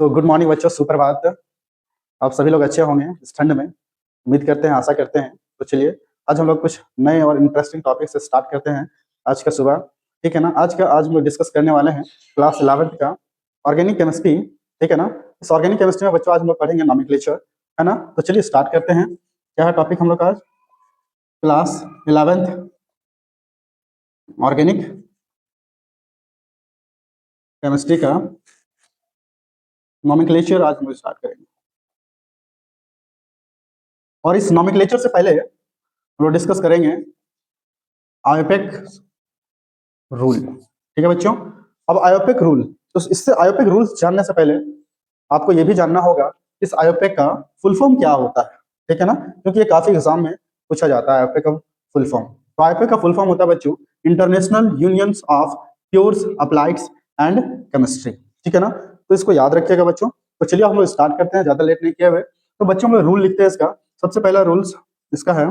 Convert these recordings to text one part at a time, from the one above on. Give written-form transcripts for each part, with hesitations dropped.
तो good morning बच्चों, सुप्रभात। आप सभी लोग अच्छे होंगे इस ठंड में, उम्मीद करते हैं, आशा करते हैं। तो चलिए आज हम लोग कुछ नए और इंटरेस्टिंग टॉपिक से स्टार्ट करते हैं आज का सुबह। ठीक है ना। आज हम लोग डिस्कस करने वाले हैं क्लास 11th का ऑर्गेनिक केमिस्ट्री। ठीक है ना। इस ऑर्गेनिक केमिस्ट्री में बच्चों आज हम लोग पढ़ेंगे नॉमेनक्लेचर, है ना। तो चलिए स्टार्ट करते हैं। क्या है टॉपिक हम लोग का आज? क्लास 11th ऑर्गेनिक केमिस्ट्री का नॉमेनक्लेचर आज हम लोग स्टार्ट करेंगे। और इस नॉमेनक्लेचर से पहले हम लोग डिस्कस करेंगे आयोपेक रूल। ठीक है बच्चों। अब आयोपेक रूल, तो इससे आयोपेक रूल्स जानने से पहले आपको यह भी जानना होगा इस आयोपेक का फुल फॉर्म क्या होता है। ठीक है ना, क्योंकि ये काफी एग्जाम में पूछा जाता है आयोपेक का फुल फॉर्म। तो आयोपेक का फुल फॉर्म होता है बच्चों international unions of pures applieds and chemistry. ठीक है ना, तो इसको याद रखिएगा बच्चों। तो चलिए हम लोग स्टार्ट करते हैं, ज्यादा लेट नहीं किए हुए। तो बच्चों हम लोग रूल लिखते हैं इसका। सबसे पहला रूल्स इसका है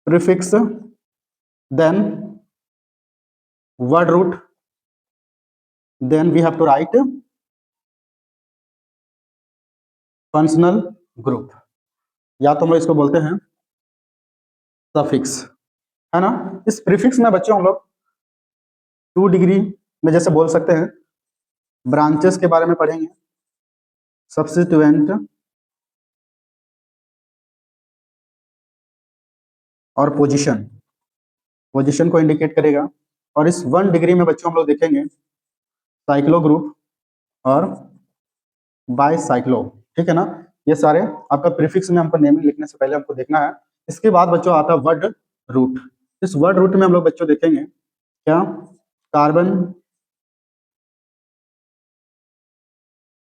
prefix, then word root, then we have to write functional group, या तो हम लोग इसको बोलते हैं सफिक्स, है ना। इस प्रीफिक्स में बच्चों हम लोग 2 डिग्री में जैसे बोल सकते हैं ब्रांचेस के बारे में पढ़ेंगे, सब्स्टिट्यूएंट और पोजीशन को इंडिकेट करेगा। और इस 1 डिग्री में बच्चों हम लोग देखेंगे साइक्लो ग्रुप और बाईसाइक्लो। ठीक है ना। ये सारे आपका प्रीफिक्स में हमको नेमिंग लिखने से पहले हमको देखना है। इसके बाद बच्चों आता है वर्ड रूट। इस वर्ड रूट में हम लोग बच्चों देखेंगे क्या, कार्बन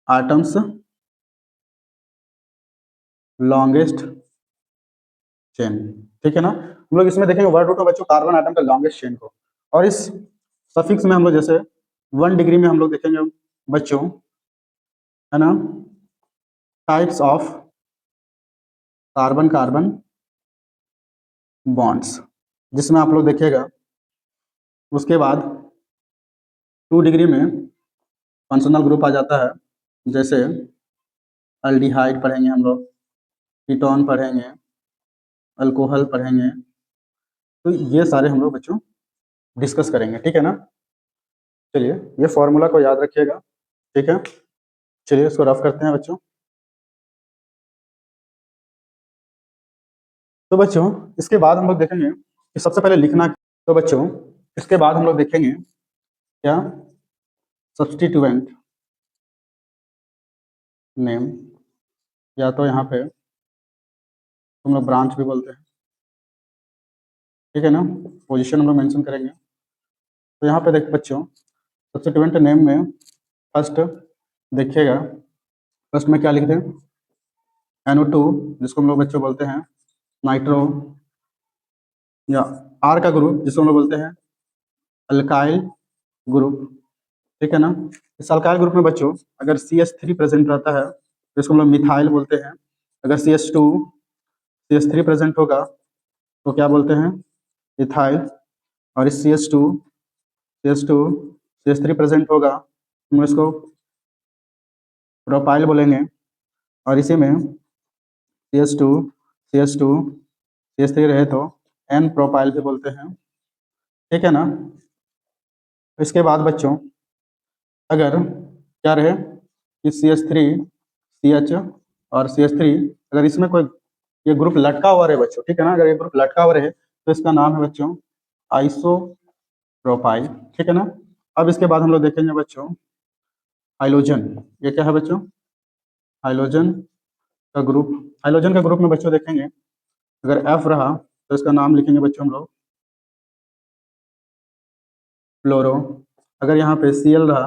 आटम्स लॉन्गेस्ट चेन। ठीक है ना, हम लोग इसमें देखेंगे वर्ड रूट में बच्चों कार्बन आटम का लॉन्गेस्ट चेन को। और इस सफिक्स में हम लोग जैसे 1 डिग्री में हम लोग देखेंगे बच्चों, है ना, types of carbon carbon bonds, जिसमें आप लोग देखिएगा। उसके बाद 2 डिग्री में फंक्शनल ग्रुप आ जाता है, जैसे अल्डिहाइड पढ़ेंगे हम लोग, कीटोन पढ़ेंगे, अल्कोहल पढ़ेंगे। तो ये सारे हम लोग बच्चों डिस्कस करेंगे। ठीक है ना। चलिए ये फॉर्मूला को याद रखिएगा। ठीक है, चलिए इसको रफ करते हैं बच्चों। तो बच्चों इसके बाद हम लोग देखेंगे कि सबसे पहले लिखना। तो बच्चों इसके बाद हम लोग देखेंगे क्या, सब्स्टिट्यूएंट नेम, या तो यहाँ पे हम लोग ब्रांच भी बोलते हैं। ठीक है ना, पोजीशन हम लोग मेंशन करेंगे। तो यहाँ पे देख बच्चों सब्स्टिट्यूएंट नेम में फर्स्ट देखिएगा, फर्स्ट में क्या लिखते हैं, NO2, जिसको हम लोग बच्चों बोलते हैं नाइट्रो, या R का ग्रुप जिसको हम लोग बोलते हैं अल्काइल ग्रुप। ठीक है ना। इस अल्काइल ग्रुप में बच्चों अगर CH3 प्रेजेंट रहता है तो इसको हम लोग मिथाइल बोलते हैं। अगर CH3 प्रेजेंट होगा तो क्या बोलते हैं, इथाइल। और इस CH3 प्रेजेंट होगा हम इसको प्रोपाइल बोलेंगे। और इसी में CH3 रहे तो N प्रोपाइल भी बोलते हैं। ठीक है ना। इसके बाद बच्चों अगर क्या रहे कि CH3 CH और CH3, अगर इसमें कोई ये ग्रुप लटका हुआ रहे बच्चों, ठीक है ना, अगर ये ग्रुप लटका हुआ रहे तो इसका नाम है बच्चों आइसोप्रोपाइल। ठीक है ना। अब इसके बाद हम लोग देखेंगे बच्चों हाइलोजन। ये क्या है बच्चों, हाइलोजन का ग्रुप। हाइलोजन का ग्रुप में बच्चों देखेंगे अगर F रहा तो इसका नाम लिखेंगे बच्चों हम लोग फ्लोरो। अगर यहाँ पे Cl रहा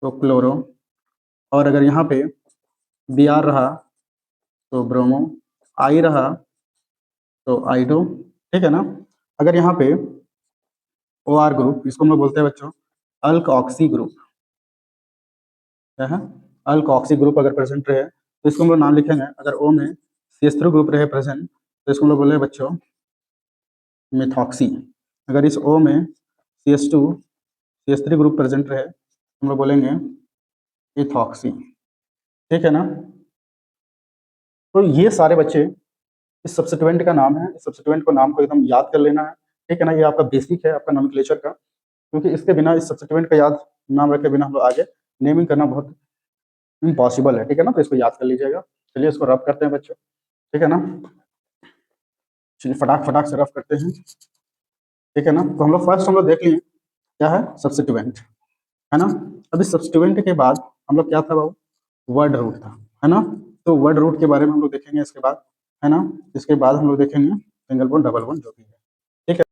तो क्लोरो। और अगर यहाँ पे Br रहा तो ब्रोमो, I रहा तो आइडो। ठीक है ना। अगर यहाँ पे OR ग्रुप, इसको हम लोग बोलते हैं बच्चों अल्क ऑक्सी ग्रुप। क्या है, अल्क ऑक्सी ग्रुप अगर प्रेजेंट रहे तो इसको हम लोग नाम लिखेंगे। अगर O में CH3 ग्रुप रहे प्रेजेंट तो इसको हम लोग बोले बच्चों मिथॉक्सी। अगर इस O में CH3 ग्रुप प्रेजेंट रहे हम लोग बोलेंगे इथॉक्सी, ठीक है ना। तो ये सारे बच्चे इस सब्स्टिट्यूएंट का नाम है, इस सब्स्टिट्यूएंट को नाम को एकदम याद कर लेना है, ठीक है ना। ये आपका बेसिक है आपका नोमेनक्लेचर का, क्योंकि इसके बिना, इस सब्स्टिट्यूएंट का याद नाम रखे बिना हम लोग आगे नेमिंग करना बहुत इम्पॉसिबल है, ठीक है ना। तो इसको याद कर लीजिएगा। चलिए इसको रफ करते हैं बच्चों, ठीक है ना। चलिए फटाक फटाक से रफ करते हैं, ठीक है ना। तो हम लोग फर्स्ट हम लोग देख लिए क्या है, सब्स्टिट्यूएंट, है ना। अब इस सब्स्टिट्यूएंट के बाद हम लोग क्या था बाबू, वर्ड रूट था, है ना। तो वर्ड रूट के बारे में हम लोग देखेंगे इसके बाद, है ना। इसके बाद हम लोग देखेंगे सिंगल बॉन्ड डबल बॉन्ड जो भी है, ठीक है।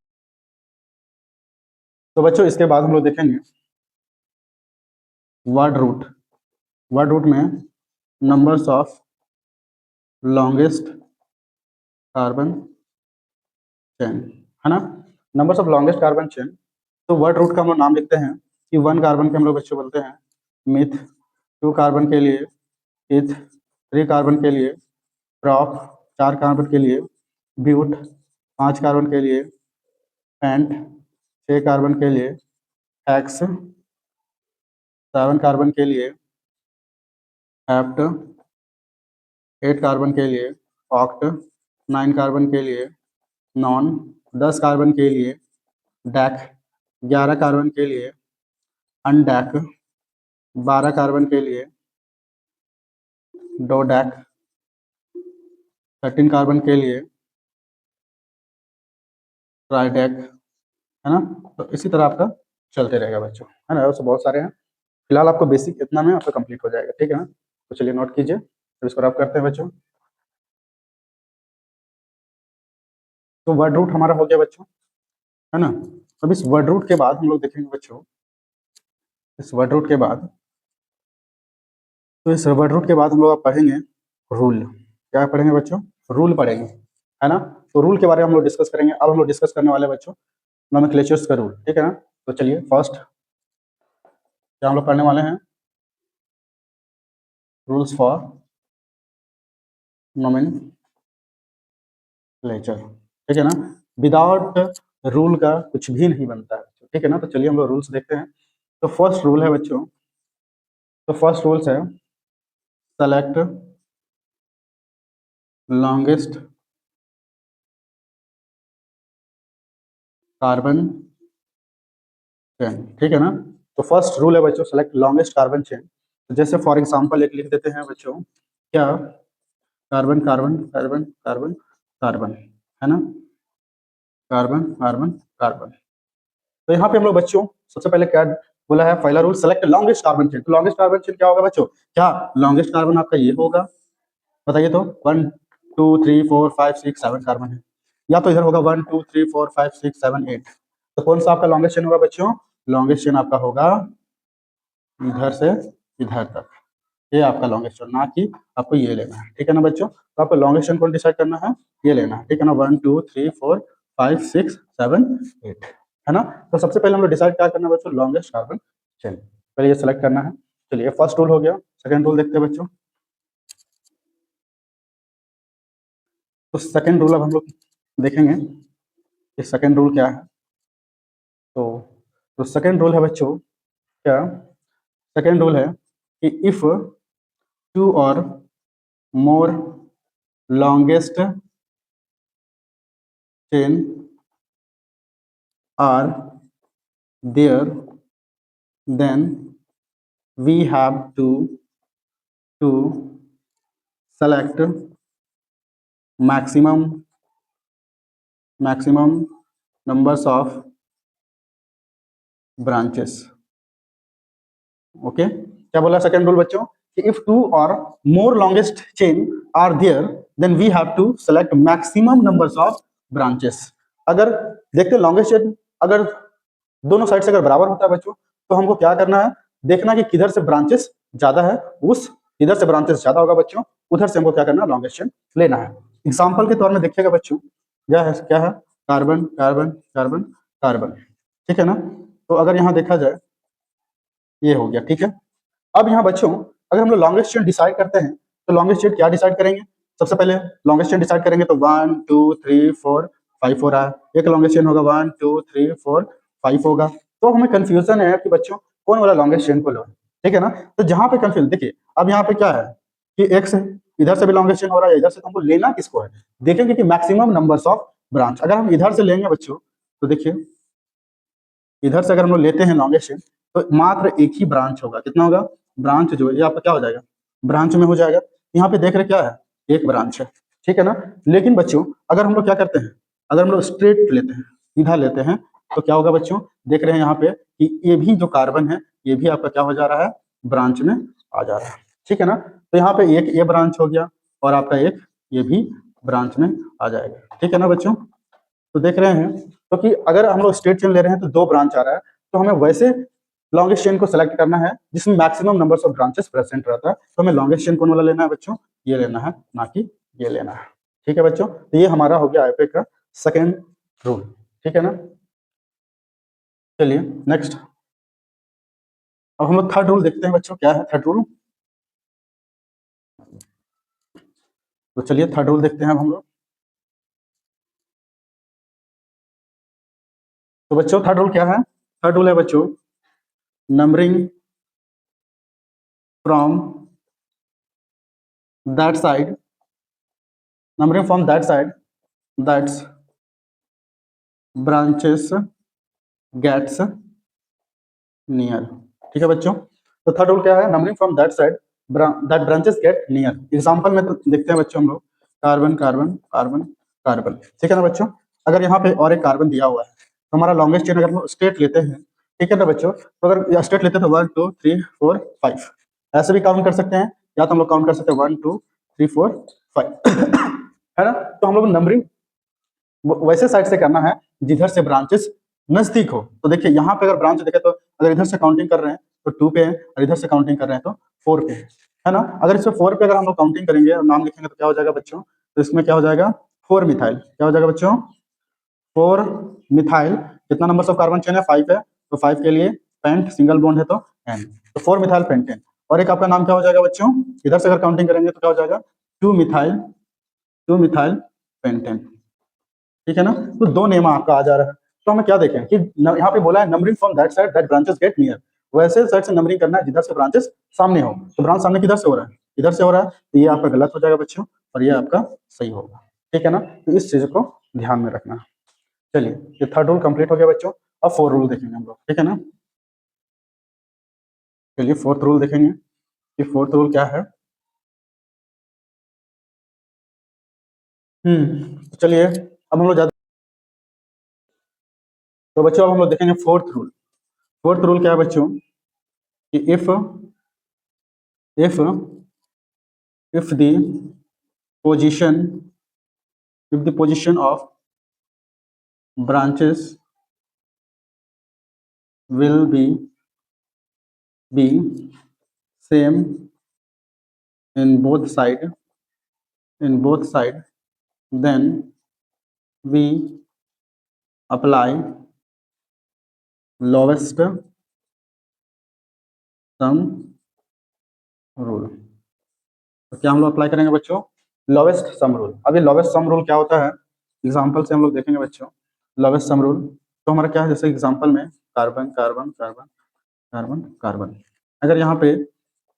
तो बच्चों इसके बाद हम लोग देखेंगे वर्ड रूट। वर्ड रूट में numbers of longest carbon chain, है ना। Numbers of longest carbon chain. तो वर्ड रूट का हम लोग नाम लिखते हैं कि 1 कार्बन के हम लोग बच्चों बोलते हैं मिथ, 2 कार्बन के लिए इथ, 3 कार्बन के लिए प्रॉप, 4 कार्बन के लिए ब्यूट, 5 कार्बन के लिए पेंट, 6 कार्बन के लिए हेक्स, 7 कार्बन के लिए हेप्ट, 8 कार्बन के लिए ऑक्ट, 9 कार्बन के लिए नॉन, 10 कार्बन के लिए डैक, 11 कार्बन के लिए अनडैक, 12 कार्बन के लिए डोडैक, 13 कार्बन के लिए ट्राइडैक, है ना। तो इसी तरह आपका चलते रहेगा बच्चों, है ना। वैसे बहुत सारे हैं, फिलहाल आपको बेसिक इतना में आपका कंप्लीट हो जाएगा, ठीक है ना। तो चलिए नोट कीजिए, तो इसको रफ करते हैं बच्चों। तो वर्ड रूट हमारा हो गया बच्चों, है ना। अब इस वर्ड रूट के बाद हम लोग देखेंगे बच्चों, इस वर्ड रूट के बाद, तो इस वर्ड रूट के बाद हम लोग अब पढ़ेंगे रूल। क्या पढ़ेंगे बच्चों, रूल पढ़ेंगे, है ना। तो रूल के बारे में हम लोग डिस्कस करेंगे। अब हम लोग डिस्कस करने वाले बच्चों नोमेनक्लेचर्स का रूल, ठीक है ना। तो चलिए फर्स्ट क्या हम लोग पढ़ने वाले हैं, रूल्स फॉर नोमेनक्लेचर, ठीक है ना। विदाउट रूल का कुछ भी नहीं बनता है, ठीक है ना। तो चलिए हम लोग रूल्स देखते हैं। तो फर्स्ट रूल है बच्चों, तो फर्स्ट रूल्स है सेलेक्ट लॉन्गेस्ट कार्बन चेन, ठीक है ना। तो फर्स्ट रूल है बच्चों सेलेक्ट लॉन्गेस्ट कार्बन चेन। तो जैसे फॉर एग्जांपल एक लिख देते हैं बच्चों, क्या, carbon carbon carbon carbon carbon, है ना, कार्बन कार्बन कार्बन। तो यहाँ पे हम लोग बच्चों सबसे पहले क्या बोला है, पहला rule select longest carbon chain. तो लॉन्गेस्ट कार्बन चेन क्या होगा बच्चों, क्या लॉन्गेस्ट कार्बन आपका ये होगा, बताइए तो 1 2 3 4 5 6 7 कार्बन है, या तो इधर होगा 1 2 3 4 5 6 7 8। तो कौन सा आपका लॉन्गेस्ट चेन होगा बच्चों, लॉन्गेस्ट चेन आपका होगा इधर से इधर तक, ये आपका लॉन्गेस्ट चेन, ना कि आपको ये लेना है, ठीक है ना बच्चों। तो आपको लॉन्गेस्ट चेन कौन डिसाइड करना है, ये लेना है, ठीक है ना। 1 2 3 4 5 6 7 8, है ना। तो सबसे पहले हम लोग डिसाइड क्या करना है बच्चों, लॉन्गेस्ट कार्बन चेन, पहले ये सेलेक्ट करना है। चलिए फर्स्ट रूल हो गया। सेकंड रूल देखते हैं बच्चों। तो सेकंड रूल अब हम लोग देखेंगे कि सेकंड रूल क्या है। तो सेकंड रूल है बच्चों क्या, सेकंड रूल है कि इफ टू और more longest chain are there then we have to select maximum numbers of branches. Okay, क्या बोला सेकंड रूल बच्चों, कि इफ टू और more longest chain are there then we have to select maximum numbers of branches. अगर देखते हैं longest chain अगर दोनों साइड से अगर बराबर होता है बच्चों, तो हमको क्या करना है, देखना कि किधर से ब्रांचेस ज्यादा है, उस इधर से ब्रांचेस ज्यादा होगा बच्चों, उधर से हमको क्या करना है, लॉन्गेस्ट चेन लेना है। एग्जाम्पल के तौर में देखिएगा बच्चों, क्या है कार्बन कार्बन कार्बन कार्बन, ठीक है ना। तो अगर यहाँ देखा जाए ये हो गया, ठीक है। अब यहाँ बच्चों अगर हम लोग लॉन्गेस्ट चेन डिसाइड करते हैं, तो लॉन्गेस्ट चेन क्या डिसाइड करेंगे, सबसे पहले लॉन्गेस्ट चेन डिसाइड करेंगे तो 1 2 3 4 5 हो रहा है, एक लॉन्गेस्ट चेन होगा 1 2 3 4 5 होगा। तो हमें कंफ्यूजन है कि बच्चों कौन वाला लॉन्गेस्ट चेन को लो, ठीक है ना। तो जहां पे कंफ्यूज, देखिए अब यहाँ पे क्या है कि एक्स है, इधर से भी लॉन्गेस्ट चेन हो रहा है, इधर से, तो हमको लेना किसको है, देखेंगे कि मैक्सिमम नंबर्स ऑफ ब्रांच। अगर हम इधर से लेंगे बच्चों, तो देखिए इधर से अगर हम लोग लेते हैं लॉन्गेस्ट चेन, तो मात्र एक ही ब्रांच होगा। कितना होगा, ब्रांच जो है ये आपका क्या हो जाएगा, ब्रांच में हो जाएगा। यहाँ पे देख रहे क्या है, एक ब्रांच है, ठीक है ना। लेकिन बच्चों अगर हम लोग क्या करते हैं, अगर हम लोग स्ट्रेट लेते हैं, सीधा लेते हैं, तो क्या होगा बच्चों, देख रहे हैं यहाँ पे कि ये भी जो कार्बन है ये भी आपका क्या हो जा रहा है, ब्रांच में आ जा रहा है, ठीक है ना। तो यहाँ पे एक ये ब्रांच हो गया और आपका एक ये भी ब्रांच में आ जाएगा, ठीक है ना बच्चों। तो देख रहे हैं, तो कि अगर हम लोग स्ट्रेट चेन ले रहे हैं तो दो ब्रांच आ रहा है, तो हमें वैसे लॉन्गेस्ट चेन को सेलेक्ट करना है जिसमें maximum numbers of branches present रहता है। तो हमें लॉन्गेस्ट चेन कौन वाला लेना है बच्चों, ये लेना है, ना कि ये लेना है, ठीक है बच्चों। तो ये हमारा हो गया आईपीए का सेकेंड रूल, ठीक है ना। चलिए नेक्स्ट, अब हम लोग थर्ड रूल देखते हैं बच्चों, क्या है थर्ड रूल। तो चलिए थर्ड रूल देखते हैं अब हम लोग। तो बच्चों थर्ड रूल क्या है, थर्ड रूल है बच्चों numbering from that side, numbering from that side that's branches gets near, ठीक है बच्चों। तो थर्ड रूल क्या है, numbering from that side that branches get near. Example में तो देखते हैं बच्चों हम लोग कार्बन कार्बन कार्बन कार्बन, ठीक है ना बच्चों। अगर यहाँ पे और एक कार्बन दिया हुआ है तो हमारा लॉन्गेस्ट चेन अगर हम स्ट्रेट लेते हैं, ठीक है ना बच्चों, तो अगर स्ट्रेट लेते हैं तो 1 2 3 4 5 ऐसे भी काउंट कर सकते हैं, या तो हम लोग काउंट कर सकते हैं 1 2 3 4 5 है ना। तो हम लोग नंबरिंग वैसे साइड से करना है जिधर से ब्रांचेस नजदीक हो। तो देखिए यहाँ पे अगर ब्रांच देखे तो अगर इधर से काउंटिंग कर रहे हैं तो 2 पे है, और इधर से काउंटिंग कर रहे हैं तो 4 पे है ना। अगर इसमें 4 पे अगर हम लोग काउंटिंग करेंगे और नाम लिखेंगे तो क्या हो जाएगा बच्चों, तो इसमें क्या हो जाएगा 4 मिथाइल, क्या हो जाएगा बच्चों 4 मिथाइल। कितना नंबर ऑफ कार्बन चेन है, 5 है, तो 5 के लिए पेंट सिंगल बॉन्ड है तो एन, तो 4 मिथाइल पेंटेन। और एक आपका नाम क्या हो जाएगा बच्चों, इधर से अगर काउंटिंग करेंगे तो क्या हो जाएगा 2 मिथाइल पेंटेन, ठीक है ना। तो दो नेम आपका आ जा रहा है। तो हमें क्या देखें कि यहाँ पे बोला है numbering from that side that branches get near, वैसे साइड से नंबरिंग करना है जिधर से ब्रांचेस सामने हो। तो ब्रांच सामने किधर से हो रहा है, इधर से हो रहा है, तो ये आपका गलत हो जाएगा बच्चों, और ये आपका सही होगा, ठीक है ना। तो इस चीज को ध्यान में रखना। चलिए ये थर्ड रूल कंप्लीट हो गया बच्चों, अब फोर्थ रूल देखेंगे हम लोग, ठीक है ना। चलिए फोर्थ रूल देखेंगे कि फोर्थ रूल क्या है। तो चलिए अब हम लोग ज्यादा, तो बच्चों अब हम लोग देखेंगे फोर्थ रूल। फोर्थ रूल क्या है बच्चों कि if if the position if the position of branches will be same in both side then we apply lowest sum rule। तो क्या हम लोग अप्लाई करेंगे बच्चों, लोवेस्ट सम रूल। अभी लोवेस्ट सम रूल क्या होता है, एग्जांपल से हम लोग देखेंगे बच्चों। लोवेस्ट सम रूल तो हमारा क्या है, जैसे एग्जांपल में carbon carbon carbon carbon carbon, अगर यहाँ पे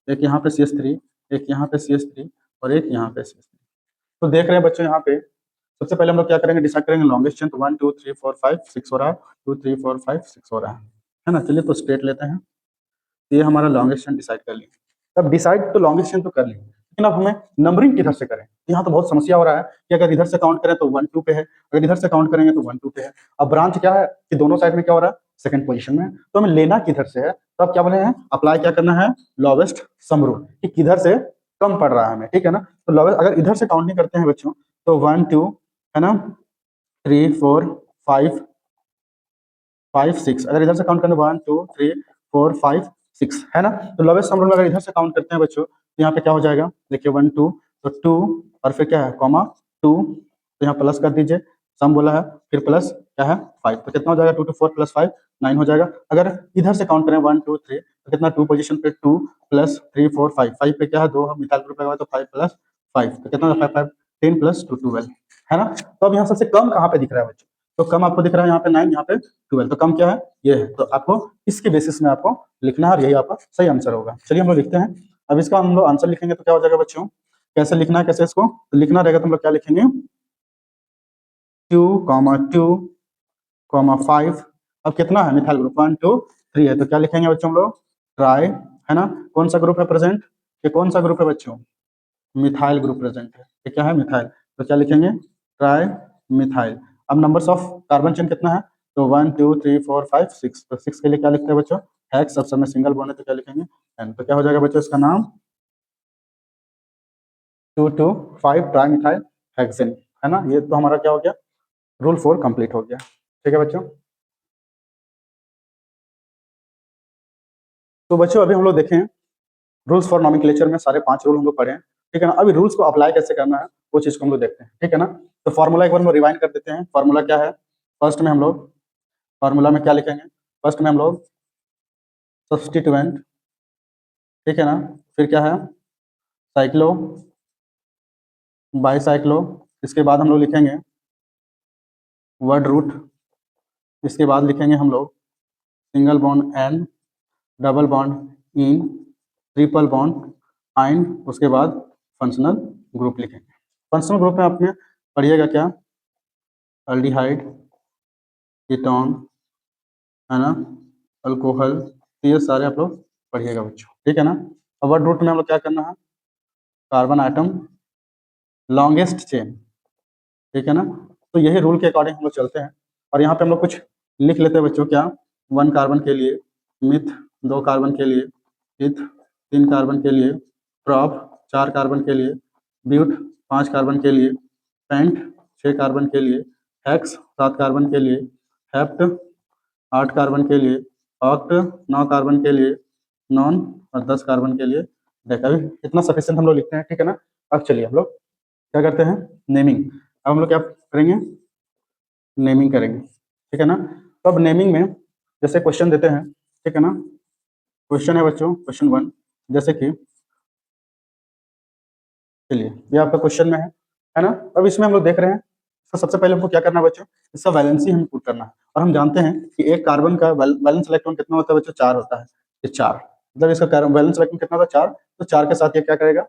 एक यहाँ पे CH3, एक यहाँ पे CH3 और एक यहाँ पे CH3, तो देख रहे हैं बच्चों यहाँ पे सबसे पहले हम लोग क्या करेंगे, डिसाइड करेंगे लॉन्गेस्ट चेन। तो 1 2 3 4 5 6 हो रहा है, 2 3 4 5 6 हो रहा है ना। चलिए तो स्ट्रेट लेते हैं, ये हमारा लॉन्गेस्ट चेन डिसाइड कर लिया। अब डिसाइड तो लॉन्गेस्ट चेन तो कर लिया, लेकिन अब हमें नंबरिंग किधर से करें। यहाँ तो बहुत समस्या हो रहा है कि अगर इधर से काउंट करें तो 1 2 पे है, अगर इधर से काउंट करेंगे तो 1 2 पे है। अब ब्रांच क्या है कि दोनों साइड में क्या हो रहा है, सेकंड पोजीशन में, तो हमें लेना किधर से है। तो अब क्या बोले हैं, अप्लाई क्या करना है, लोवेस्ट सम रूल, कि किधर से कम पड़ रहा है हमें, ठीक है ना। तो लोवेस्ट अगर इधर से काउंटिंग करते हैं बच्चों तो 1 2 है ना, 3 4 5 5 6, अगर इधर से काउंट करें 1 2 3 4 5 6 है ना। तो लोवेस्ट सम रूल में अगर इधर से काउंट करते हैं बच्चों तो यहाँ पे क्या हो जाएगा, देखिए 1 2, तो 2 और फिर क्या है कॉमा 2, तो यहाँ प्लस कर दीजिए, सम बोला है, फिर प्लस क्या है 5, तो कितना हो जाएगा 2 2 4 प्लस 5 9 हो जाएगा। अगर इधर से काउंट करें 1 2 3 तो कितना 2 पोजीशन पे 2 प्लस 3 4 5 5 पे क्या है 2 मिसाल ग्रुप लगा तो 5 प्लस 5, तो कितना 5 5 10 प्लस 2 12 है ना। तो अब यहाँ सबसे कम कहाँ पे दिख रहा है बच्चों, तो कम आपको दिख रहा है यहाँ पे 9, यहाँ पे 12, तो कम क्या है, ये है। तो आपको इसके बेसिस में आपको लिखना है और यही आपका सही आंसर होगा। चलिए हम लोग लिखते हैं। अब इसका हम लोग आंसर लिखेंगे तो क्या हो जाएगा बच्चों, कैसे लिखना है, कैसे इसको तो लिखना रहेगा, तो हम लोग क्या लिखेंगे 2,2,5। अब कितना है मिथाइल ग्रुप 1 2 3 है, तो क्या लिखेंगे बच्चों हम लोग ट्राई, है ना। कौन सा ग्रुप है प्रेजेंट, ये कौन सा ग्रुप है बच्चों, मिथाइल ग्रुप प्रेजेंट है, ये क्या है मिथाइल, तो क्या लिखेंगे ट्राई मिथाइल। अब नंबर्स ऑफ कार्बन चेन कितना है, तो 1 2 3 4 5 6, तो 6 के लिए क्या लिखते हैं बच्चों हेक्स, अब समय सिंगल बॉन्ड है तो क्या लिखेंगे एन, तो क्या हो जाएगा बच्चों इसका नाम 2,2,5 ट्राई मिथाइल हेक्सेन, है ना। ये तो हमारा क्या हो गया, रूल 4 कंप्लीट हो गया। ठीक है बच्चों, तो बच्चों अभी हम लोग देखें रूल्स फॉर नॉमेनक्लेचर में सारे 5 रूल हम लोग पढ़े हैं, ठीक है ना। अभी रूल्स को अप्लाई कैसे करना है वो चीज को हम लोग देखते हैं, ठीक है ना। तो फॉर्मूला एक बार हम लोग रिवाइंड कर देते हैं। फॉर्मूला क्या है, फर्स्ट में हम लोग फॉर्मूला में क्या लिखेंगे, फर्स्ट में हम लोग सब्स्टिट्यूएंट, ठीक है ना। फिर क्या है साइक्लो, बाईसाइक्लो, इसके बाद हम लोग लिखेंगे वर्ड रूट, इसके बाद लिखेंगे हम लोग single bond ane, double bond ene, triple bond yne, उसके बाद फंक्शनल ग्रुप लिखेंगे। फंक्शनल ग्रुप में आपने पढ़िएगा क्या, अल्डिहाइड, कीटोन, है ना, अल्कोहल, तो ये सारे आप लोग पढ़िएगा बच्चों, ठीक है ना। अब वर्ड रूट में हम लोग क्या करना है, कार्बन आइटम लॉन्गेस्ट चेन, ठीक है ना। तो यही रूल के अकॉर्डिंग हम लोग चलते हैं। और यहाँ पे हम लोग कुछ लिख लेते हैं बच्चों, क्या 1 कार्बन के लिए मिथ, 2 कार्बन के लिए इथ, 3 कार्बन के लिए प्रॉप, 4 कार्बन के लिए ब्यूट, 5 कार्बन के लिए पेंट, 6 कार्बन के लिए हेक्स, 7 कार्बन के लिए हेप्ट, 8 कार्बन के लिए ऑक्ट, 9 कार्बन के लिए नॉन, और 10 कार्बन के लिए डेका। अभी इतना सफिशिएंट हम लोग लिखते हैं, ठीक है ना। अब चलिए हम लोग क्या करते हैं, नेमिंग। अब हम लोग क्या करेंगे, नेमिंग करेंगे, ठीक है ना। तो अब नेमिंग में जैसे क्वेश्चन देते हैं, ठीक है ना। क्वेश्चन है बच्चों क्वेश्चन 1, जैसे कि चलिए ये आपका क्वेश्चन में है ना। अब इसमें हम लोग देख रहे हैं, तो सबसे पहले हमको क्या करना है बच्चों, इसका वैलेंसी हम पुट करना है। और हम जानते हैं कि एक कार्बन का वैलेंस इलेक्ट्रॉन कितना होता है बच्चों, 4 होता है। ये 4 मतलब इसका वैलेंस इलेक्ट्रॉन कितना होता है 4, तो 4 के साथ ये क्या करेगा,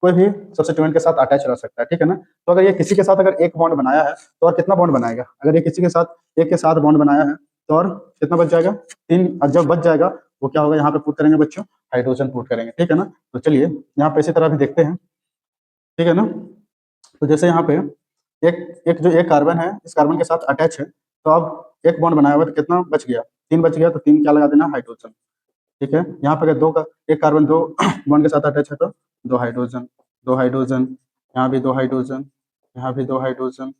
कोई भी सब्स्टिट्यूएंट के साथ अटैच रह सकता है, ठीक है ना। तो अगर ये किसी के साथ अगर एक बॉन्ड बनाया है तो और कितना बॉन्ड बनाएगा, अगर ये किसी के साथ एक के साथ बॉन्ड बनाया है तो और कितना बच जाएगा 3, और जब बच जाएगा वो क्या होगा, यहाँ पे पुट करेंगे बच्चों हाइड्रोजन पुट करेंगे, ठीक है ना। तो चलिए यहाँ पे इसी तरह भी देखते हैं, ठीक है ना। तो जैसे यहाँ पे एक एक जो एक कार्बन है इस कार्बन के साथ अटैच है, तो अब एक बॉन्ड बनाया हुआ है तो कितना बच गया, 3 बच गया, तो 3 क्या लगा देना हाइड्रोजन, ठीक है। यहाँ पे अगर दो का एक कार्बन 2 बॉन्ड के साथ अटैच है तो 2 हाइड्रोजन, 2 हाइड्रोजन, यहाँ भी 2 हाइड्रोजन, यहाँ भी 2 हाइड्रोजन,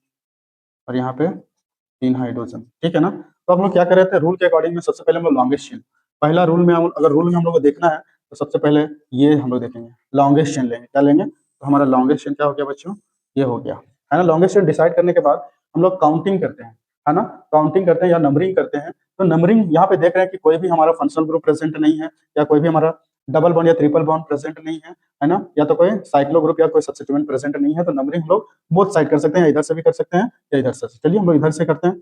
और यहाँ पे 3 हाइड्रोजन, ठीक है ना। तो हम लोग क्या कर रहे थे, रूल के अकॉर्डिंग में सबसे पहले हम लोग लॉन्गेस्ट चेन, पहला रूल में अगर रूल में हम लोग को देखना है तो सबसे पहले ये हम लोग देखेंगे लॉन्गेस्ट चेन लेंगे, क्या लेंगे, तो हमारा लॉन्गेस्ट चेन क्या हो गया बच्चों, ये हो गया, है ना। लॉन्गेस्ट चेन डिसाइड करने के बाद हम लोग काउंटिंग करते हैं, है ना, काउंटिंग करते हैं या नंबरिंग करते हैं। तो नंबरिंग यहाँ पे देख रहे हैं कि कोई भी हमारा फंक्शनल ग्रुप प्रेजेंट नहीं है, या कोई भी हमारा डबल बॉन्ड या ट्रिपल बॉन्ड प्रेजेंट नहीं है ना, या तो कोई साइक्लो ग्रुप या कोई सब्स्टिट्यूएंट प्रेजेंट नहीं है, तो नंबरिंग हम लोग बोथ साइड कर सकते हैं, या इधर से भी कर सकते हैं या इधर से। चलिए हम लोग इधर से करते हैं,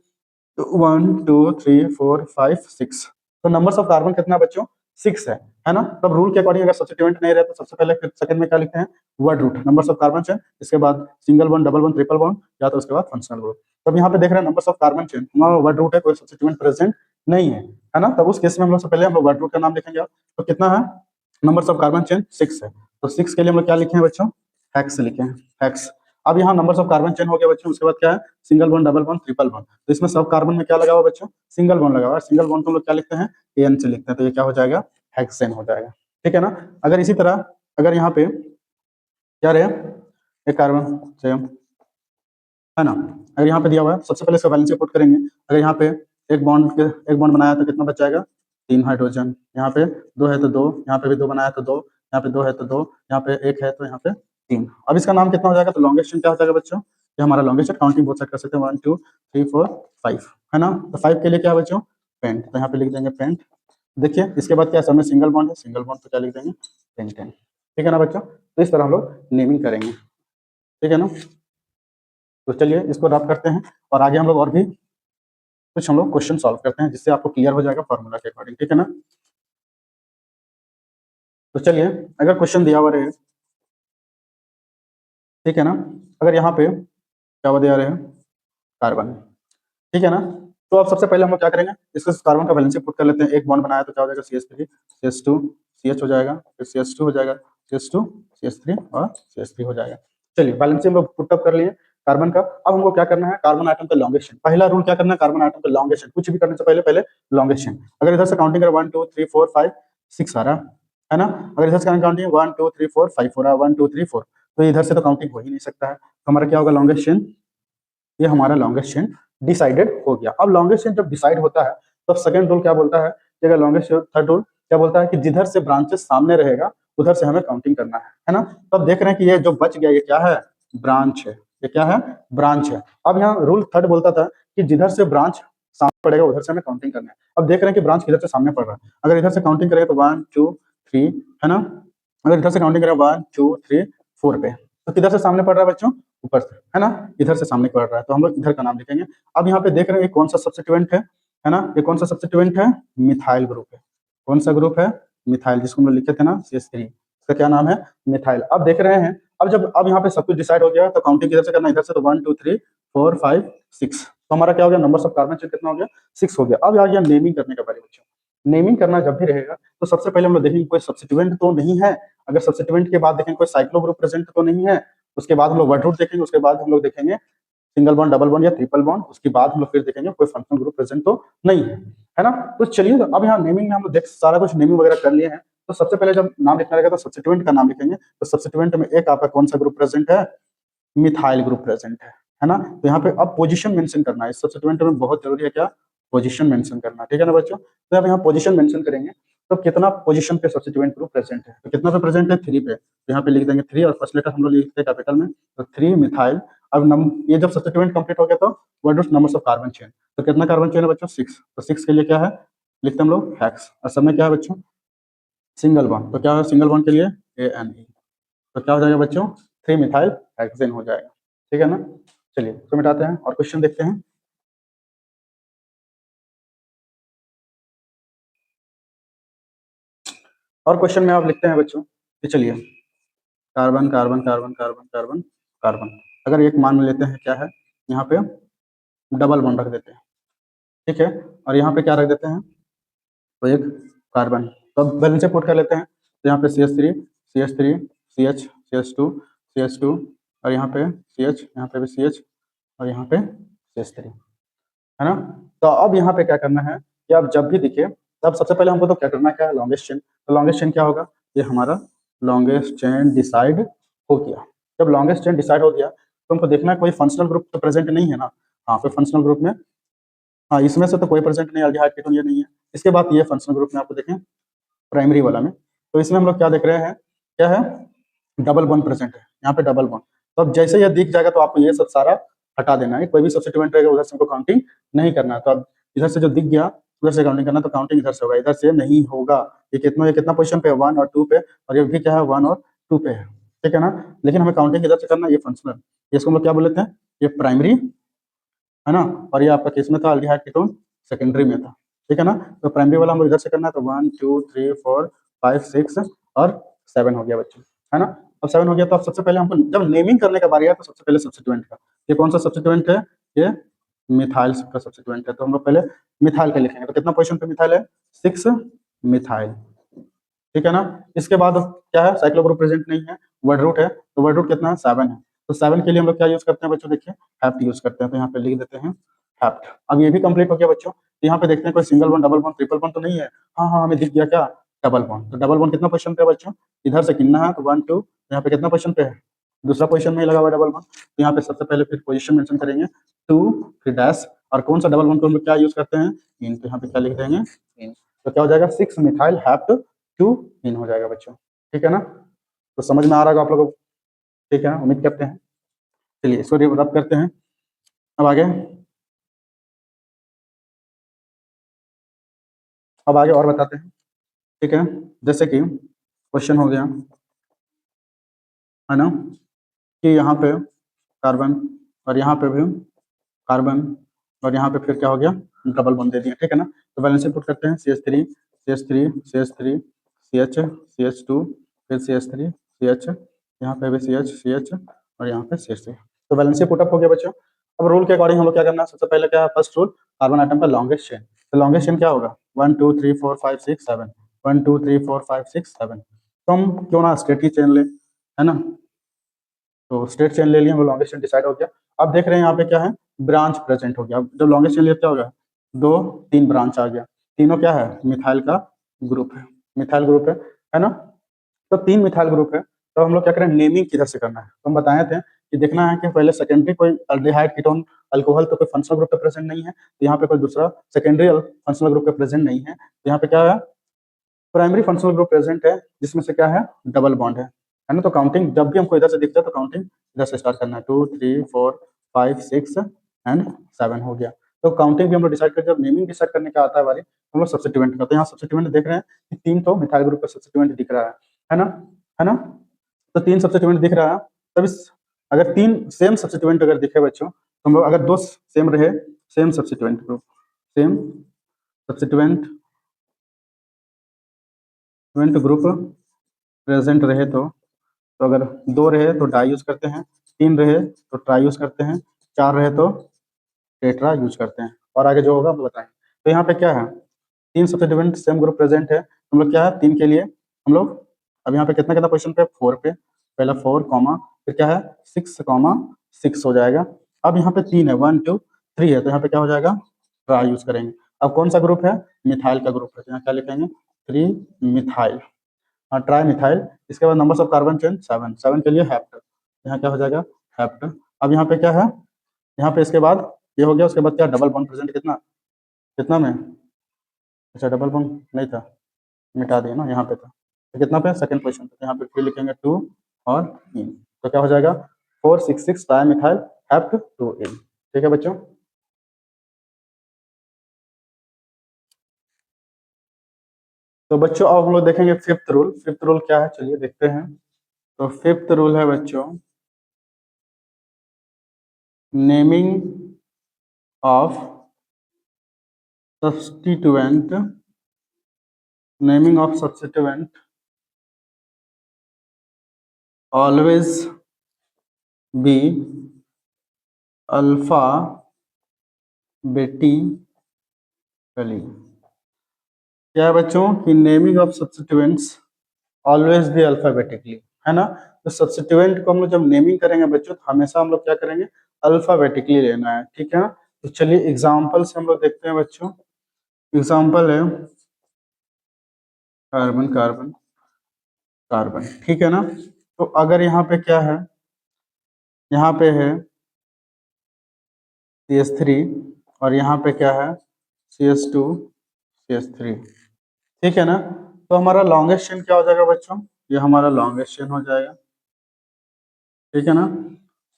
तो 1 2 3 4 5 6, तो नंबर्स ऑफ कार्बन कितना बच्चों 6 है ना। तब रूल के अकॉर्डिंग अगर सब्स्टिट्यूएंट नहीं रहे तो सबसे पहले फिर सेकंड में क्या लिखते हैं word root, numbers of carbon chain, इसके बाद single bond, double bond, triple bond, या तो उसके बाद फंक्शनल ग्रुप। तब यहाँ पे देख रहे हैं नंबर्स ऑफ कार्बन चेन, हमारा वर्ड रूट है, कोई सब्स्टिट्यूएंट प्रेजेंट नहीं है ना। तब उस केस में हम लोग से पहले हम लोग वर्ड रूट का नाम लिखेंगे, तो कितना है नंबर्स ऑफ कार्बन चेन 6 है, तो 6 के लिए हम लोग क्या लिखे हैं बच्चों हेक्स लिखे हैं, हेक्स। अब यहाँ नंबर्स ऑफ कार्बन चेन हो गया बच्चों, उसके बाद क्या है single bond, double bond, triple bond, तो इसमें सब कार्बन में क्या लगा हुआ बच्चों सिंगल बॉन्ड लगा हुआ है, सिंगल बॉन्ड को हम लोग क्या लिखते हैं एन से लिखते हैं, तो ये क्या हो जाएगा हेक्सेन हो जाएगा, ठीक है ना। अगर इसी तरह अगर यहाँ पे क्या रहे एक कार्बन सेम, है ना, अगर यहाँ पे दिया हुआ है सबसे पहले इसका वैलेंसी पुट करेंगे। अगर यहाँ पे एक बॉन्ड बनाया तो कितना बच जाएगा 3 हाइड्रोजन, यहाँ पे 2 है तो 2, यहाँ पे भी 2 बनाया तो 2, यहाँ पे 2 है तो 2, यहाँ पे 1 है तो यहाँ पे 3। अब इसका नाम कितना हो जाएगा, तो लॉन्गेस्ट चेन क्या हो जाएगा बच्चों, ये हमारा longest chain, counting both side कर सकते हैं 1 2 3 4 5, है ना। तो 5 के लिए क्या है बच्चों पेंट, तो यहाँ पे लिख देंगे पेंट। देखिए इसके बाद क्या समय सिंगल बॉन्ड है, सिंगल बॉन्ड तो क्या लिख देंगे पेंटेन, ठीक है ना बच्चों। तो इस तरह हम लोग नेमिंग करेंगे, ठीक है ना। तो चलिए इसको रब करते हैं और आगे हम लोग और भी कुछ हम लोग क्वेश्चन सॉल्व करते हैं जिससे आपको क्लियर हो जाएगा फॉर्मूला के अकॉर्डिंग, ठीक है ना। तो चलिए अगर क्वेश्चन दिया हुआ रहे, ठीक है ना, अगर यहाँ पे क्या हुआ दिया रहे कार्बन, ठीक है ना, तो अब सबसे पहले हम लोग क्या करेंगे, इसको कार्बन का वैलेंसी पुट कर लेते हैं। एक बॉन्ड बनाया तो क्या हो जाएगा CH3 CH2 CH हो जाएगा, फिर CH2 हो जाएगा, CH2 CH3 और CH3 हो जाएगा। चलिए वैलेंसी हम लोग पुटअप कर लिए कार्बन का। अब हमको क्या करना है, कार्बन आइटम का लॉन्गेस्ट चेन। पहला रूल क्या करना है, कार्बन आइटम का लॉन्गेस्ट चेन, कुछ भी करने से पहले पहले लॉन्गेस्ट चेन। अगर इधर से काउंटिंग करें 1 2 3 4 5 6 आ रहा है ना, अगर इधर से काउंटिंग 1 2 3 4 5 हो रहा है, 1 2 3 4, तो इधर से तो काउंटिंग हो ही नहीं सकता है। तो हमारा क्या होगा, लॉन्गेस्ट चेन, ये हमारा लॉन्गेस्ट चेन डिसाइडेड हो गया। अब लॉन्गेस्ट चेन जब डिसाइड होता है तो सेकंड रूल क्या बोलता है, कि अगर लॉन्गेस्ट, थर्ड रूल क्या बोलता है कि जिधर से ब्रांचेस सामने रहेगा उधर से हमें काउंटिंग करना है ना। तो अब देख रहे हैं कि ये जो बच गया ये क्या है, ब्रांच है, ये क्या है, ब्रांच है। अब यहाँ रूल थर्ड बोलता था कि जिधर से ब्रांच सामने पड़ेगा उधर से हमें काउंटिंग करना है। अब देख रहे हैं कि ब्रांच किधर से सामने पड़ रहा है, अगर इधर से काउंटिंग करें तो 1 2 3 है ना, अगर इधर से काउंटिंग करें 1 2 3 4 पे, तो किधर से सामने पड़ रहा है बच्चों, ऊपर से, है ना, इधर से सामने पड़ रहा है, तो हम लोग इधर का नाम लिखेंगे। अब यहाँ पे देख रहे हैं कौन सा सब्स्टिट्यूएंट है ना, ये कौन सा सब्स्टिट्यूएंट है, मिथाइल ग्रुप है। कौन सा ग्रुप है, मिथाइल, जिसको हम लोग लिखे थे ना CH3, इसका क्या नाम है, मिथाइल। अब देख रहे हैं, अब यहाँ पे सब कुछ डिसाइड हो गया तो काउंटिंग किधर से करना है, इधर से, तो 1 2 3 4 5 6, तो हमारा क्या हो गया, नंबर ऑफ कार्बन चेन कितना हो गया, 6 हो गया। अब आ गया नेमिंग करने का बारे बच्चों। नेमिंग करना जब भी रहेगा तो सबसे पहले हम लोग देखेंगे कोई सब्स्टिट्यूएंट तो नहीं है, अगर सब्स्टिट्यूएंट के बाद देखेंगे कोई साइक्लो ग्रुप प्रेजेंट तो नहीं है, उसके बाद हम लोग वर्ड रूट देखेंगे, उसके बाद हम लोग देखेंगे सिंगल बॉन्ड, डबल बॉन्ड या ट्रिपल बॉन्ड, उसके बाद हम लोग फिर देखेंगे कोई फंक्शनल ग्रुप प्रेजेंट तो नहीं है ना। तो चलिए अब यहाँ नेमिंग में हम लोग देख सारा कुछ नेमिंग वगैरह कर लिए हैं। तो सबसे पहले जब नाम लिखना रहेगा तो सब्स्टिट्यूएंट का नाम लिखेंगे, तो सब्स्टिट्यूएंट में एक आपका कौन सा ग्रुप प्रेजेंट है, मिथाइल ग्रुप प्रेजेंट है ना। तो यहाँ पे अब पोजीशन मेंशन करना है, इस सब्स्टिट्यूएंट में बहुत जरूरी है क्या, पोजीशन मेंशन करना, ठीक है ना बच्चों। तो अब यहाँ पोजीशन मेंशन करेंगे, तो कितना पोजीशन पे सब्स्टिट्यूएंट ग्रुप प्रेजेंट है, तो कितना पे प्रेजेंट है, 3 पे, तो यहाँ पे लिख देंगे 3 और फर्स्ट लेटर हम लोग लिखते हैं कैपिटल में, तो 3 मिथाइल। अब ये जब सब्स्टिट्यूएंट कंप्लीट हो गया तो what is numbers of carbon chain, तो कितना कार्बन चेन है बच्चों, 6, तो 6 के लिए क्या है, लिखते हैं हम लोग हेक्स, और सब में क्या है बच्चों, सिंगल बॉन्ड, तो क्या है सिंगल बॉन्ड के लिए ANE, तो क्या हो जाएगा बच्चों, 3 मिथाइल हेक्सेन हो जाएगा, ठीक है ना। चलिए तो मिटाते हैं और क्वेश्चन देखते हैं। और क्वेश्चन में आप लिखते हैं बच्चों कि चलिए carbon carbon carbon carbon carbon carbon, अगर एक मान लेते हैं क्या है, यहाँ पे डबल बॉन्ड रख देते हैं, ठीक है, और यहाँ पे क्या रख देते हैं, तो एक कार्बन, तो अब बैलेंस से पुट कर लेते हैं, तो यहाँ पे CH3 CH3 CH CH2 CH2 और यहाँ पे CH, यहाँ पे भी CH और यहाँ पे CH3, है ना। तो अब यहाँ पे क्या करना है कि अब जब भी दिखे तब सबसे पहले हमको तो क्या करना है, क्या है, लॉन्गेस्ट चेन। तो लॉन्गेस्ट चेन क्या होगा, ये हमारा लॉन्गेस्ट चेन डिसाइड हो गया। जब लॉन्गेस्ट चेन डिसाइड हो गया तो हमको देखना है कोई फंक्शनल ग्रुप तो प्रेजेंट नहीं है ना, हाँ कोई फंक्शनल ग्रुप में, हाँ इसमें से तो कोई प्रेजेंट नहीं, अल्डिहाइड कीटोन ये नहीं है। इसके बाद ये फंक्शनल ग्रुप में आपको देखें प्राइमरी वाला में, तो इसमें हम लोग क्या देख रहे हैं, क्या है, डबल बॉन्ड प्रेजेंट है, यहाँ पे डबल बॉन्ड। तो अब जैसे ये दिख जाएगा तो आपको ये सब सारा हटा देना है, कोई भी सब्स्टिट्यूएंट रहेगा उधर से हमको काउंटिंग नहीं करना है। तो अब इधर से जो दिख गया उधर से काउंटिंग करना, तो काउंटिंग इधर से होगा, इधर से नहीं होगा। ये कितना पोजीशन पे है, 1 और 2 पे, और ये भी क्या है, 1 और 2 पे है, ठीक है ना। लेकिन हमें काउंटिंग इधर से करना है, ये फंक्शनल, इसको हम लोग क्या बोल लेते हैं, ये प्राइमरी है ना, और ये आपका किस में था, अल्डिहाइड कीटोन सेकेंडरी में था, ठीक है ना। तो प्राइमरी वाला हम लोग इधर से करना है, तो 1 2 3 4 5 6 और 7 हो गया बच्चों, है ना। अब 7 हो गया तो अब सबसे पहले हमको जब नेमिंग करने का बारी आया तो सबसे पहले सब्स्टिट्यूएंट का, ये कौन सा सब्स्टिट्यूएंट है, ये मिथाइल का सब्स्टिट्यूएंट है, तो हम लोग पहले मिथाइल का लिखेंगे, तो कितना पोजीशन पे मिथाइल है, 6 मिथाइल, ठीक है ना। इसके बाद क्या है, साइक्लो ग्रुप प्रेजेंट नहीं है, वर्ड रूट है, तो वर्ड रूट कितना है, 7 है, तो 7 के लिए हम लोग क्या यूज करते हैं बच्चों, देखिए हैप्ट यूज करते हैं, तो यहाँ पे लिख देते हैं हैप्ट। अब ये भी कंप्लीट हो गया बच्चों, तो यहाँ पे देखते हैं कोई single bond, double bond, triple bond तो नहीं है, हाँ हाँ हमें दिख गया क्या, डबल बॉन्ड। तो डबल बॉन्ड कितना पोजीशन पे है बच्चों, इधर से गिनना है, तो 1 2, यहाँ पे कितना पोजीशन पे है, दूसरा पोजीशन में ही लगा हुआ डबल बॉन्ड, तो यहाँ पे सबसे पहले फिर पोजीशन मेंशन करेंगे 2, फिर डैश, और कौन सा डबल बॉन्ड को हम लोग क्या यूज करते हैं, इन, तो यहाँ पे क्या लिख देंगे इन, तो क्या हो जाएगा, 6 मिथाइल हैप्ट 2 इन हो जाएगा बच्चों, ठीक है ना। तो समझ में आ रहा होगा आप लोगों को, ठीक है ना, उम्मीद करते हैं। चलिए इसको रब करते हैं, अब आगे और बताते हैं, ठीक है। जैसे कि क्वेश्चन हो गया है ना, कि यहाँ पे कार्बन और यहाँ पे भी कार्बन, और यहाँ पे फिर क्या हो गया, डबल बॉन्ड दे दिया, ठीक है ना। तो वैलेंसी पुट करते हैं CH3 CH3 CH3 CH CH2 फिर CH3 CH, यहाँ पे भी CH CH और यहाँ पे CH3। तो वैलेंसी पुटअप हो गया बच्चों। अब रूल के अकॉर्डिंग हम लोग क्या करना है, सबसे पहले क्या है, फर्स्ट रूल, कार्बन आइटम का लॉन्गेस्ट चेन। तो लॉन्गेस्ट चेन क्या होगा, 1 2 3 4 5 6 7, 1 2 3 4 5 6 7। तो हम क्यों ना स्ट्रेट की चेन ले, है ना। तो स्ट्रेट चेन ले लिया, हम लॉन्गेस्ट चेन डिसाइड हो गया। अब देख रहे हैं यहाँ पे क्या है, ब्रांच प्रेजेंट हो गया। अब जब लॉन्गेस्ट चेन लिया क्या होगा, 2 3 ब्रांच आ गया, तीनों क्या है, मिथाइल का ग्रुप है, मिथाइल ग्रुप है ना। तो 3 मिथाइल ग्रुप है। तो हम लोग क्या करें, नेमिंग किधर से करना है, तो हम बताए थे कि देखना है कि पहले सेकेंडरी कोई अल्डिहाइड कीटोन अल्कोहल तो कोई फंक्शनल ग्रुप पे प्रेजेंट नहीं है, तो यहाँ पे कोई दूसरा सेकेंडरी फंक्शनल ग्रुप पे प्रेजेंट नहीं है, तो यहाँ पे क्या है, प्राइमरी फंक्शनल ग्रुप प्रेजेंट है, जिसमें से क्या है, डबल बॉन्ड है ना। तो काउंटिंग जब भी हमको इधर से दिखता है तो काउंटिंग इधर से स्टार्ट करना है, 2 3 4 5 6 एंड 7 हो गया। तो काउंटिंग भी हम लोग डिसाइड करते हैं। जब नेमिंग डिसाइड करने का आता है बारी, हम लोग सब्स्टिट्यूएंट का, तो यहाँ सब्स्टिट्यूएंट देख रहे हैं कि 3 तो मिथाइल ग्रुप का सब्स्टिट्यूएंट दिख रहा है ना, है ना। तो 3 सब्स्टिट्यूएंट दिख रहा है। तब इस अगर 3 सेम सब्स्टिट्यूएंट अगर दिखे बच्चों, तो हम लोग अगर 2 सेम रहे, same substituent group, same substituent group present रहे तो अगर 2 रहे तो डाई यूज करते हैं, 3 रहे तो ट्राई यूज करते हैं, 4 रहे तो टेट्रा यूज करते हैं, और आगे जो होगा वो बताएं। तो यहाँ पे क्या है, 3 सब्स्टिट्यूएंट सेम ग्रुप प्रेजेंट है, हम लोग क्या है, 3 के लिए हम लोग अब यहाँ पे कितना कितना पोजीशन पे, 4 पे, पहला 4 कॉमा फिर क्या है 6 कॉमा 6 हो जाएगा। अब यहाँ पे 3 है, 1 2 3 है, तो यहाँ पे क्या हो जाएगा, ट्राई यूज करेंगे। अब कौन सा ग्रुप है, मिथाइल का ग्रुप है, तो यहाँ क्या लिखेंगे, 3 मिथाइल, हाँ ट्राई मिथाइल। इसके बाद नंबर्स ऑफ कार्बन चेन 7, 7 के लिए हेप्ट, यहाँ क्या हो जाएगा, हेप्ट। अब यहाँ पे क्या है, यहाँ पे इसके बाद ये हो गया, उसके बाद क्या, डबल बॉन्ड प्रेजेंट कितना, कितना में, अच्छा डबल बॉन्ड नहीं था, मिटा दिया ना, यहाँ पे था, तो कितना पे, सेकंड पोजीशन पे, यहाँ पे फिर लिखेंगे 2 और 3, तो क्या हो जाएगा 4 6 6 डाई मिथाइल हेप्ट 2 ठीक है बच्चों। तो बच्चों अब हम लोग देखेंगे फिफ्थ रूल। फिफ्थ रूल क्या है, चलिए देखते हैं। तो फिफ्थ रूल है बच्चों, naming of substituent, naming of substituent always be alphabetically। क्या है बच्चों कि नेमिंग ऑफ सब्स्टिट्यूएंट्स ऑलवेज भी अल्फाबेटिकली, है ना। तो सब्स्टिट्यूएंट को हम लोग जब नेमिंग करेंगे बच्चों, तो हमेशा हम लोग क्या करेंगे, अल्फाबेटिकली लेना है, ठीक है ना। तो चलिए एग्जांपल से हम लोग देखते हैं बच्चों। एग्जांपल है कार्बन कार्बन कार्बन, ठीक है ना। तो अगर यहाँ पे क्या है, यहाँ पे है CH3 और यहाँ पे क्या है CH2 CH3, ठीक है ना। तो हमारा लॉन्गेस्ट चेन क्या हो जाएगा बच्चों, ये हमारा लॉन्गेस्ट चेन हो जाएगा, ठीक है ना।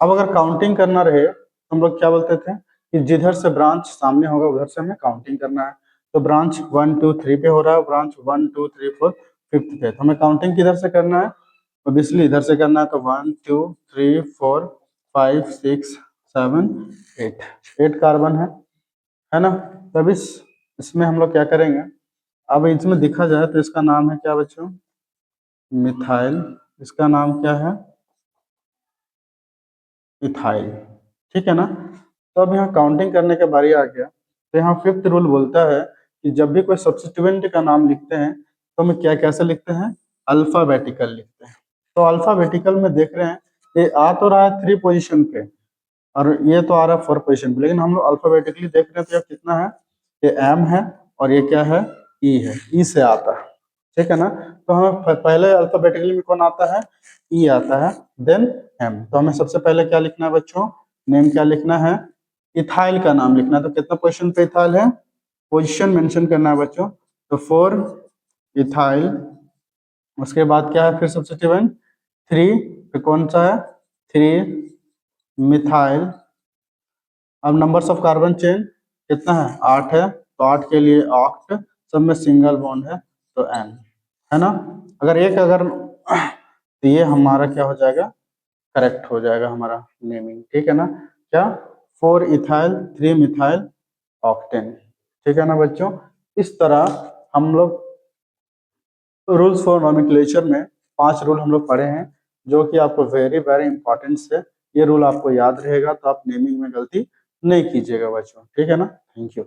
अब अगर काउंटिंग करना रहे तो हम लोग क्या बोलते थे कि जिधर से ब्रांच सामने होगा उधर से हमें काउंटिंग करना है। तो ब्रांच 1 2 3 पे हो रहा है, ब्रांच 1 2 3 4 5th पे, तो हमें काउंटिंग किधर से करना है, ऑब्वियसली इधर से करना है। तो 1 2 3 4 5 6 7 8 कार्बन है ना। तब इसमें हम लोग क्या करेंगे, अब इसमें देखा जाए तो इसका नाम है क्या बच्चों, मिथाइल, इसका नाम क्या है, इथाइल, ठीक है ना। तो अब यहाँ काउंटिंग करने के बारी आ गया। तो यहाँ फिफ्थ रूल बोलता है कि जब भी कोई सब्स्टिट्यूएंट का नाम लिखते हैं तो हम क्या कैसे लिखते हैं, अल्फाबेटिकल लिखते हैं। तो अल्फाबेटिकल में देख रहे हैं ये आ तो रहा है 3 पोजीशन पे और ये तो आ रहा है 4 पोजीशन पे, लेकिन हम लोग अल्फाबेटिकली देख रहे हैं तो ये कितना है, ये एम है और ये क्या है, ई है, ई से आता है, ठीक है ना। तो हमें पहले अल्फाबेटिकली में कौन आता है, ई आता है, देन एम। तो हमें सबसे पहले क्या लिखना है बच्चों, नेम क्या लिखना है, इथाइल का नाम लिखना है। तो कितना पोजीशन पे इथाइल है, पोजीशन मेंशन करना है बच्चों। तो 4 इथाइल, उसके बाद क्या है फिर सब्स्टिट्यूएंट 3, फिर कौन सा है 3 मिथाइल। अब नंबर्स ऑफ कार्बन चेन कितना है, 8 है, तो 8 के लिए ऑक्ट, सब में सिंगल बॉन्ड है तो एन, है ना। अगर एक अगर तो ये हमारा क्या हो जाएगा, करेक्ट हो जाएगा हमारा नेमिंग, ठीक है ना। क्या 4 इथाइल 3 मिथाइल ऑक्टेन। ठीक है ना बच्चों। इस तरह हम लोग रूल्स फॉर नॉमेनक्लेचर में 5 रूल हम लोग पढ़े हैं, जो कि आपको वेरी वेरी इंपॉर्टेंट है। ये रूल आपको याद रहेगा तो आप नेमिंग में गलती नहीं कीजिएगा बच्चों। ठीक है ना। Thank you.